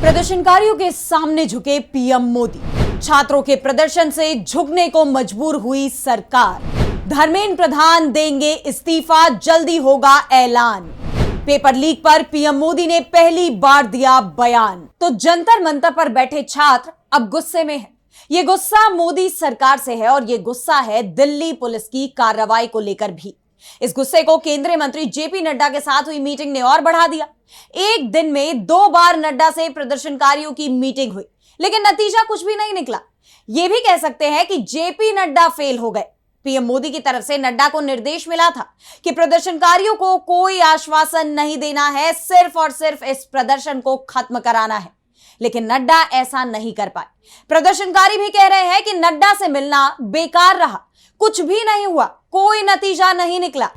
प्रदर्शनकारियों के सामने झुके पीएम मोदी, छात्रों के प्रदर्शन से झुकने को मजबूर हुई सरकार। धर्मेंद्र प्रधान देंगे इस्तीफा, जल्दी होगा ऐलान। पेपर लीक पर पीएम मोदी ने पहली बार दिया बयान। तो जंतर मंतर पर बैठे छात्र अब गुस्से में हैं। ये गुस्सा मोदी सरकार से है और ये गुस्सा है दिल्ली पुलिस की कार्रवाई को लेकर भी। इस गुस्से को केंद्रीय मंत्री जेपी नड्डा के साथ हुई मीटिंग ने और बढ़ा दिया। एक दिन में 2 बार नड्डा से प्रदर्शनकारियों की मीटिंग हुई, लेकिन नतीजा कुछ भी नहीं निकला। यह भी कह सकते हैं कि जेपी नड्डा फेल हो गए। पीएम मोदी की तरफ से नड्डा को निर्देश मिला था कि प्रदर्शनकारियों को कोई आश्वासन नहीं देना है, सिर्फ और सिर्फ इस प्रदर्शन को खत्म कराना है। लेकिन नड्डा ऐसा नहीं कर पाए। प्रदर्शनकारी भी कह रहे हैं कि नड्डा से मिलना बेकार रहा, कुछ भी नहीं हुआ, कोई नतीजा नहीं निकला।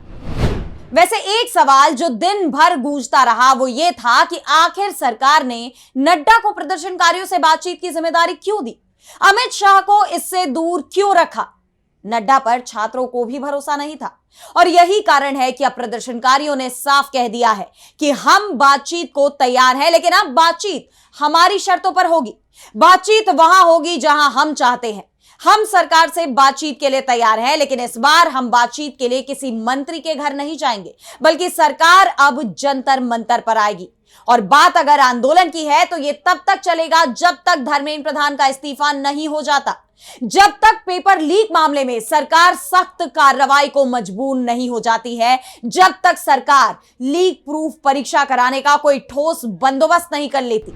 वैसे एक सवाल जो दिन भर गूंजता रहा वो ये था कि आखिर सरकार ने नड्डा को प्रदर्शनकारियों से बातचीत की जिम्मेदारी क्यों दी, अमित शाह को इससे दूर क्यों रखा। नड्डा पर छात्रों को भी भरोसा नहीं था और यही कारण है कि अब प्रदर्शनकारियों ने साफ कह दिया है कि हम बातचीत को तैयार हैं, लेकिन अब बातचीत हमारी शर्तों पर होगी। बातचीत वहां होगी जहां हम चाहते हैं। हम सरकार से बातचीत के लिए तैयार हैं, लेकिन इस बार हम बातचीत के लिए किसी मंत्री के घर नहीं जाएंगे, बल्कि सरकार अब जंतर मंतर पर आएगी। और बात अगर आंदोलन की है तो यह तब तक चलेगा जब तक धर्मेंद्र प्रधान का इस्तीफा नहीं हो जाता, जब तक पेपर लीक मामले में सरकार सख्त कार्रवाई को मजबूर नहीं हो जाती है, जब तक सरकार लीक प्रूफ परीक्षा कराने का कोई ठोस बंदोबस्त नहीं कर लेती।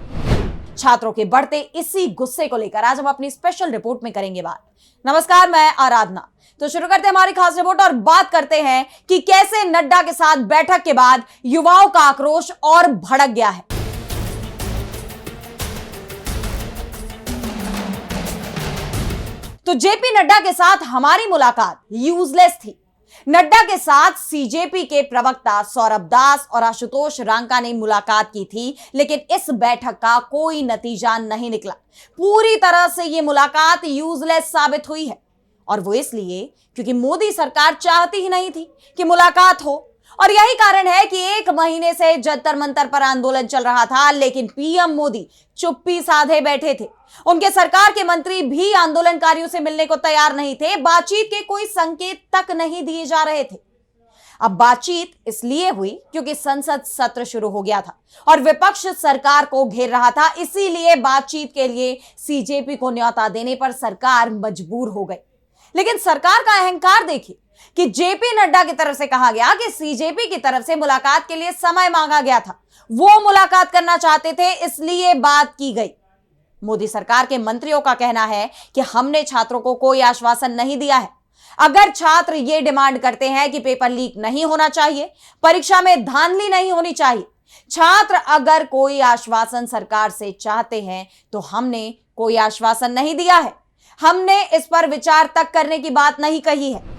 छात्रों के बढ़ते इसी गुस्से को लेकर आज हम अपनी स्पेशल रिपोर्ट में करेंगे बात। नमस्कार, मैं आराधना। तो शुरू करते हैं हमारी खास रिपोर्ट और बात करते हैं कि कैसे नड्डा के साथ बैठक के बाद युवाओं का आक्रोश और भड़क गया है। तो जेपी नड्डा के साथ हमारी मुलाकात यूजलेस थी। नड्डा के साथ सीजेपी के प्रवक्ता सौरभ दास और आशुतोष रांका ने मुलाकात की थी, लेकिन इस बैठक का कोई नतीजा नहीं निकला। पूरी तरह से यह मुलाकात यूजलेस साबित हुई है और वो इसलिए क्योंकि मोदी सरकार चाहती ही नहीं थी कि मुलाकात हो। और यही कारण है कि 1 महीने से जंतर मंतर पर आंदोलन चल रहा था, लेकिन पीएम मोदी चुप्पी साधे बैठे थे। उनके सरकार के मंत्री भी आंदोलनकारियों से मिलने को तैयार नहीं थे। बातचीत के कोई संकेत तक नहीं दिए जा रहे थे। अब बातचीत इसलिए हुई क्योंकि संसद सत्र शुरू हो गया था और विपक्ष सरकार को घेर रहा था। इसीलिए बातचीत के लिए सीजेपी को न्योता देने पर सरकार मजबूर हो गई। लेकिन सरकार का अहंकार देखिए कि जेपी नड्डा की तरफ से कहा गया कि सीजेपी की तरफ से मुलाकात के लिए समय मांगा गया था, वो मुलाकात करना चाहते थे, इसलिए बात की गई। मोदी सरकार के मंत्रियों का कहना है कि हमने छात्रों को कोई आश्वासन नहीं दिया है। अगर छात्र ये डिमांड करते हैं कि पेपर लीक नहीं होना चाहिए, परीक्षा में धांधली नहीं होनी चाहिए, छात्र अगर कोई आश्वासन सरकार से चाहते हैं तो हमने कोई आश्वासन नहीं दिया है। हमने इस पर विचार तक करने की बात नहीं कही है।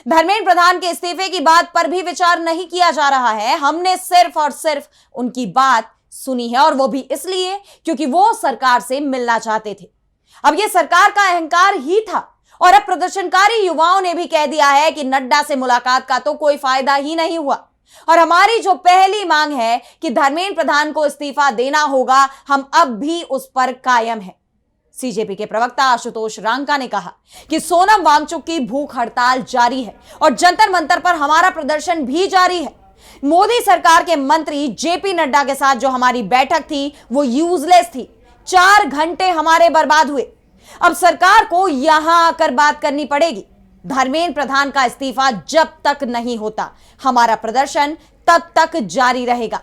धर्मेंद्र प्रधान के इस्तीफे की बात पर भी विचार नहीं किया जा रहा है। हमने सिर्फ और सिर्फ उनकी बात सुनी है और वो भी इसलिए क्योंकि वो सरकार से मिलना चाहते थे। अब ये सरकार का अहंकार ही था और अब प्रदर्शनकारी युवाओं ने भी कह दिया है कि नड्डा से मुलाकात का तो कोई फायदा ही नहीं हुआ और हमारी जो पहली मांग है कि धर्मेंद्र प्रधान को इस्तीफा देना होगा, हम अब भी उस पर कायम हैं। सीजेपी के प्रवक्ता आशुतोष रांका ने कहा कि सोनम वांगचुक की भूख हड़ताल जारी है और जंतर मंतर पर हमारा प्रदर्शन भी जारी है। मोदी सरकार के मंत्री जेपी नड्डा के साथ जो हमारी बैठक थी वो यूजलेस थी। 4 घंटे हमारे बर्बाद हुए। अब सरकार को यहां आकर बात करनी पड़ेगी। धर्मेंद्र प्रधान का इस्तीफा जब तक नहीं होता, हमारा प्रदर्शन तब तक जारी रहेगा।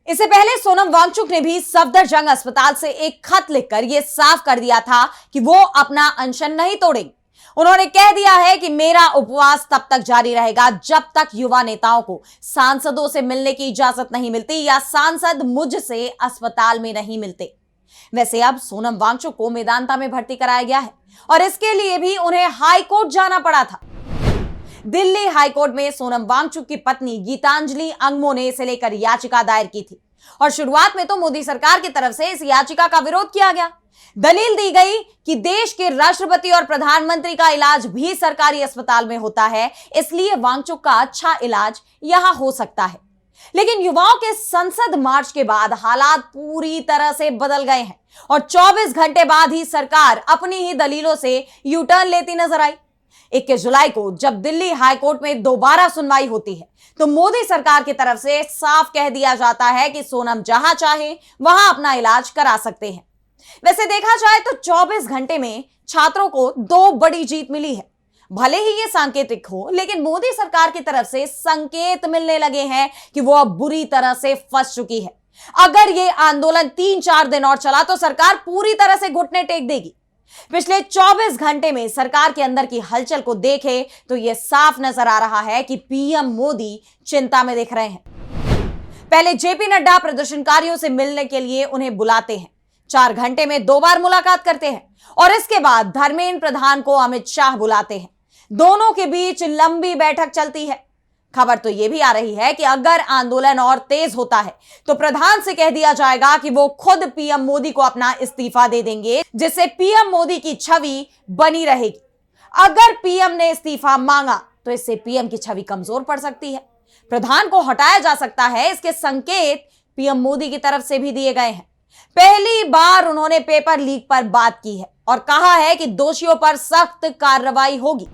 इससे पहले सोनम वांगचुक ने भी सफदरजंग अस्पताल से एक खत लिखकर यह साफ कर दिया था कि वो अपना अनशन नहीं तोड़ेंगे। उन्होंने कह दिया है कि मेरा उपवास तब तक जारी रहेगा जब तक युवा नेताओं को सांसदों से मिलने की इजाजत नहीं मिलती या सांसद मुझसे अस्पताल में नहीं मिलते। वैसे अब सोनम वांगचुक को मेदांता में भर्ती कराया गया है और इसके लिए भी उन्हें हाईकोर्ट जाना पड़ा था। दिल्ली हाईकोर्ट में सोनम वांगचुक की पत्नी गीतांजलि अंगमो ने इसे लेकर याचिका दायर की थी और शुरुआत में तो मोदी सरकार की तरफ से इस याचिका का विरोध किया गया। दलील दी गई कि देश के राष्ट्रपति और प्रधानमंत्री का इलाज भी सरकारी अस्पताल में होता है, इसलिए वांगचुक का अच्छा इलाज यहां हो सकता है। लेकिन युवाओं के संसद मार्च के बाद हालात पूरी तरह से बदल गए हैं और 24 घंटे बाद ही सरकार अपनी ही दलीलों से यू टर्न लेती नजर आई। 21 जुलाई को जब दिल्ली हाईकोर्ट में दोबारा सुनवाई होती है तो मोदी सरकार की तरफ से साफ कह दिया जाता है कि सोनम जहां चाहे वहां अपना इलाज करा सकते हैं। वैसे देखा जाए तो 24 घंटे में छात्रों को 2 बड़ी जीत मिली है। भले ही ये सांकेतिक हो, लेकिन मोदी सरकार की तरफ से संकेत मिलने लगे हैं कि वो अब बुरी तरह से फंस चुकी है। अगर ये आंदोलन 3-4 दिन और चला तो सरकार पूरी तरह से घुटने टेक देगी। पिछले 24 घंटे में सरकार के अंदर की हलचल को देखे तो यह साफ नजर आ रहा है कि पीएम मोदी चिंता में दिख रहे हैं। पहले जेपी नड्डा प्रदर्शनकारियों से मिलने के लिए उन्हें बुलाते हैं, 4 घंटे में 2 बार मुलाकात करते हैं और इसके बाद धर्मेंद्र प्रधान को अमित शाह बुलाते हैं। दोनों के बीच लंबी बैठक चलती है। खबर तो यह भी आ रही है कि अगर आंदोलन और तेज होता है तो प्रधान से कह दिया जाएगा कि वो खुद पीएम मोदी को अपना इस्तीफा दे देंगे, जिससे पीएम मोदी की छवि बनी रहेगी। अगर पीएम ने इस्तीफा मांगा तो इससे पीएम की छवि कमजोर पड़ सकती है, प्रधान को हटाया जा सकता है। इसके संकेत पीएम मोदी की तरफ से भी दिए गए हैं। पहली बार उन्होंने पेपर लीक पर बात की है और कहा है कि दोषियों पर सख्त कार्रवाई होगी।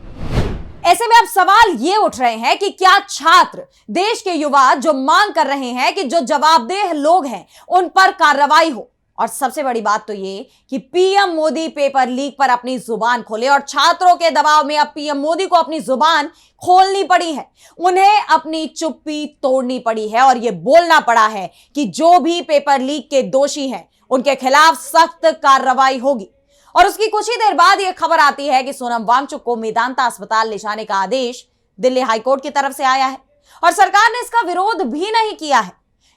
ऐसे में अब सवाल ये उठ रहे हैं कि क्या छात्र, देश के युवा जो मांग कर रहे हैं कि जो जवाबदेह लोग हैं उन पर कार्रवाई हो, और सबसे बड़ी बात तो ये कि पीएम मोदी पेपर लीक पर अपनी जुबान खोले और छात्रों के दबाव में अब पीएम मोदी को अपनी जुबान खोलनी पड़ी है। उन्हें अपनी चुप्पी तोड़नी पड़ी है और यह बोलना पड़ा है कि जो भी पेपर लीक के दोषी हैं उनके खिलाफ सख्त कार्रवाई होगी। और उसकी कुछ ही देर बाद यह खबर आती है कि सोनम वांगचुक को मेदांता अस्पताल ले जाने का आदेश दिल्ली हाईकोर्ट की तरफ से आया है और सरकार ने इसका विरोध भी नहीं किया है।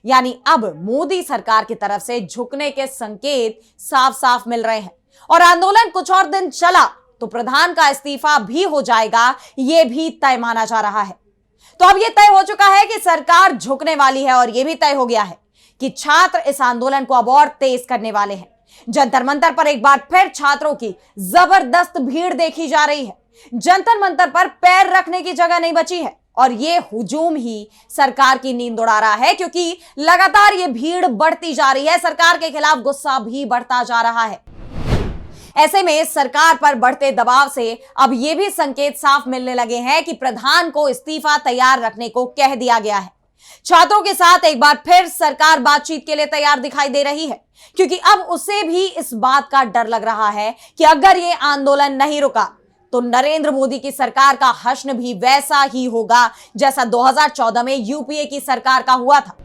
यानी अब मोदी सरकार की तरफ से झुकने के संकेत साफ साफ मिल रहे हैं और आंदोलन कुछ और दिन चला तो प्रधान का इस्तीफा भी हो जाएगा, यह भी तय माना जा रहा है। तो अब यह तय हो चुका है कि सरकार झुकने वाली है और यह भी तय हो गया है कि छात्र इस आंदोलन को अब और तेज करने वाले हैं। जंतर मंतर पर एक बार फिर छात्रों की जबरदस्त भीड़ देखी जा रही है। जंतर मंतर पर पैर रखने की जगह नहीं बची है और यह हुजूम ही सरकार की नींद उड़ा रहा है, क्योंकि लगातार यह भीड़ बढ़ती जा रही है। सरकार के खिलाफ गुस्सा भी बढ़ता जा रहा है। ऐसे में सरकार पर बढ़ते दबाव से अब यह भी संकेत साफ मिलने लगे हैं कि प्रधान को इस्तीफा तैयार रखने को कह दिया गया है। छात्रों के साथ एक बार फिर सरकार बातचीत के लिए तैयार दिखाई दे रही है, क्योंकि अब उसे भी इस बात का डर लग रहा है कि अगर ये आंदोलन नहीं रुका तो नरेंद्र मोदी की सरकार का हश्र भी वैसा ही होगा जैसा 2014 में यूपीए की सरकार का हुआ था।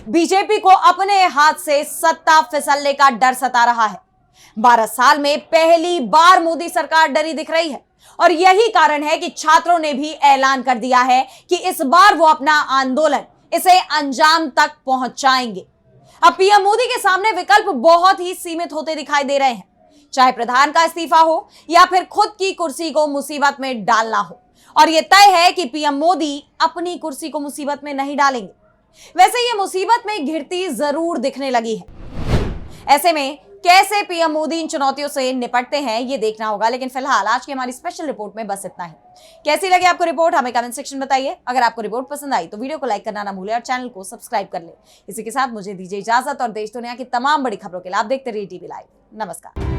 बीजेपी को अपने हाथ से सत्ता फिसलने का डर सता रहा है। 12 साल में पहली बार मोदी सरकार डरी दिख रही है और यही कारण है कि छात्रों ने भी ऐलान कर दिया है कि इस बार वो अपना आंदोलन इसे अंजाम तक पहुंचाएंगे। अब पीएम मोदी के सामने विकल्प बहुत ही सीमित होते दिखाई दे रहे हैं, चाहे प्रधान का इस्तीफा हो या फिर खुद की कुर्सी को मुसीबत में डालना हो। और यह तय है कि पीएम मोदी अपनी कुर्सी को मुसीबत में नहीं डालेंगे। वैसे ये मुसीबत में घिरती जरूर दिखने लगी है। ऐसे में कैसे पीएम मोदी इन चुनौतियों से निपटते हैं ये देखना होगा। लेकिन फिलहाल आज की हमारी स्पेशल रिपोर्ट में बस इतना ही। कैसी लगी आपको रिपोर्ट हमें कमेंट सेक्शन बताइए। अगर आपको रिपोर्ट पसंद आई तो वीडियो को लाइक करना ना भूलें और चैनल को सब्सक्राइब कर ले। इसी के साथ मुझे दीजिए इजाजत और देश दुनिया की तमाम बड़ी खबरों के लिए आप देखते रहिए टीवी लाइव। नमस्कार।